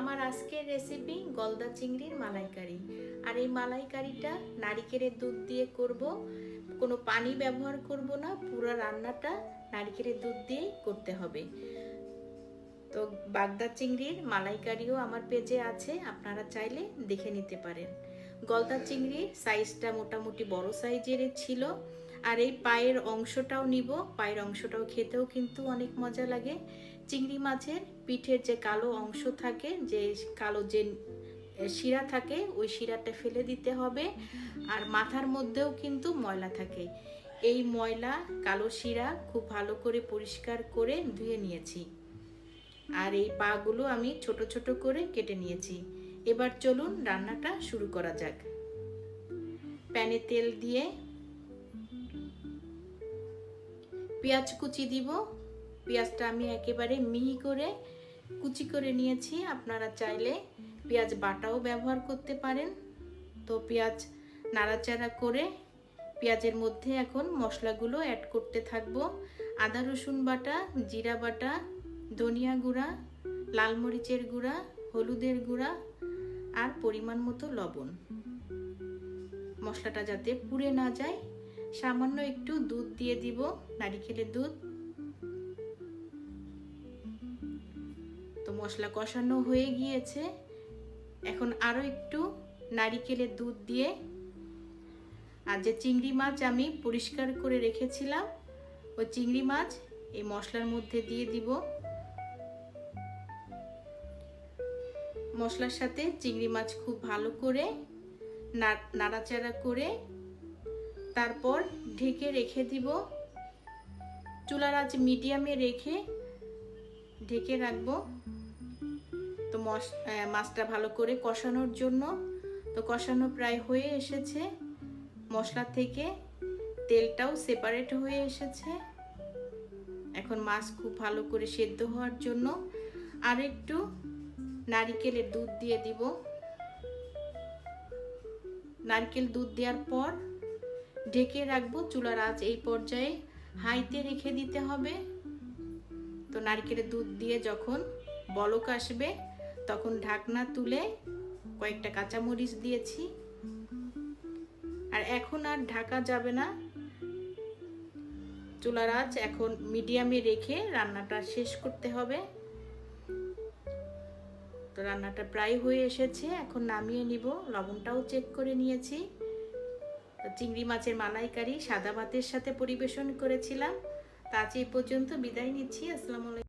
আমার আজকের রেসিপি গলদা চিংড়ির মালাইকারি। আর এই মালাইকারিটা নারিকেলের দুধ দিয়ে করব, কোনো পানি ব্যবহার করব না। পুরো রান্নাটা নারিকেলের দুধ দিয়েই করতে হবে। তো বাগদা চিংড়ির মালাইকারিও আমার পেজে আছে, আপনারা চাইলে দেখে নিতে পারেন। গলদা চিংড়ির সাইজটা মোটামুটি বড় সাইজের ছিল। আর এই পায়ের অংশটাও নিব, পায়ের অংশটাও খেতেও কিন্তু অনেক মজা লাগে। চিংড়ি মাছের পিঠের যে কালো অংশ থাকে, যে কালো যে শিরা থাকে, ওই শিরাটা ফেলে দিতে হবে। আর মাথার মধ্যেও কিন্তু ময়লা থাকে। এই ময়লা কালো শিরা খুব ভালো করে পরিষ্কার করে ধুয়ে নিয়েছি। আর এই পাগুলো আমি ছোট ছোট করে কেটে নিয়েছি। এবার চলুন রান্নাটা শুরু করা যাক। প্যানে তেল দিয়ে পেঁয়াজ কুচি দিব। পেঁয়াজটা আমি একেবারে মিহি করে কুচি করে নিয়েছি। আপনারা চাইলে পেঁয়াজ বাটাও ব্যবহার করতে পারেন। তো পেঁয়াজ নাড়াচাড়া করে পেঁয়াজের মধ্যে এখন মশলাগুলো অ্যাড করতে থাকবো। আদা রসুন বাটা, জিরা বাটা, ধনিয়া গুঁড়া, লাল মরিচের গুঁড়া, হলুদের গুঁড়া আর পরিমাণ মতো লবণ। মশলাটা যাতে পুড়ে না যায়, সামান্য একটু দুধ দিয়ে দিব, নারিকেলের দুধ। তো মশলা কষানো হয়ে গিয়েছে। এখন আরো একটু নারিকেলের দুধ দিয়ে আর যে চিংড়ি মাছ আমি পরিষ্কার করে রেখেছিলাম, ওই চিংড়ি মাছ এই মশলার মধ্যে দিয়ে দিব। মশলার সাথে চিংড়ি মাছ খুব ভালো করে নাড়াচাড়া করে তারপর ঢেকে রেখে দিব। চুলার আঁচ মিডিয়ামে রেখে ঢেকে রাখবো। তো মাছটা ভালো করে কষানোর জন্য। তো কষানো প্রায় হয়ে এসেছে, মশলা থেকে তেলটাও সেপারেট হয়ে এসেছে। এখন মাছ খুব ভালো করে সেদ্ধ হওয়ার জন্য আর একটু নারিকেলের দুধ দিয়ে দিব। নারকেল দুধ দেওয়ার পর ঢেকে রাখবো। চুলার আঁচ এই পর্যায়ে হাইতে রেখে দিতে হবে। তো নারকেলের দুধ দিয়ে যখন বলক আসবে, তখন ঢাকনা তুলে কয়েকটা কাঁচামরিচ দিয়েছি। আর এখন আর ঢাকা যাবে না, চুলার আঁচ এখন মিডিয়ামে রেখে রান্নাটা শেষ করতে হবে। তো রান্নাটা প্রায় হয়ে এসেছে, এখন নামিয়ে নিব। লবণটাও চেক করে নিয়েছি। চিংড়ি মাছের মালাইকারি সাদা ভাতের সাথে পরিবেশন করেছিলাম। তা আজ এই পর্যন্ত বিদায় নিচ্ছি। আসসালামু আলাইকুম।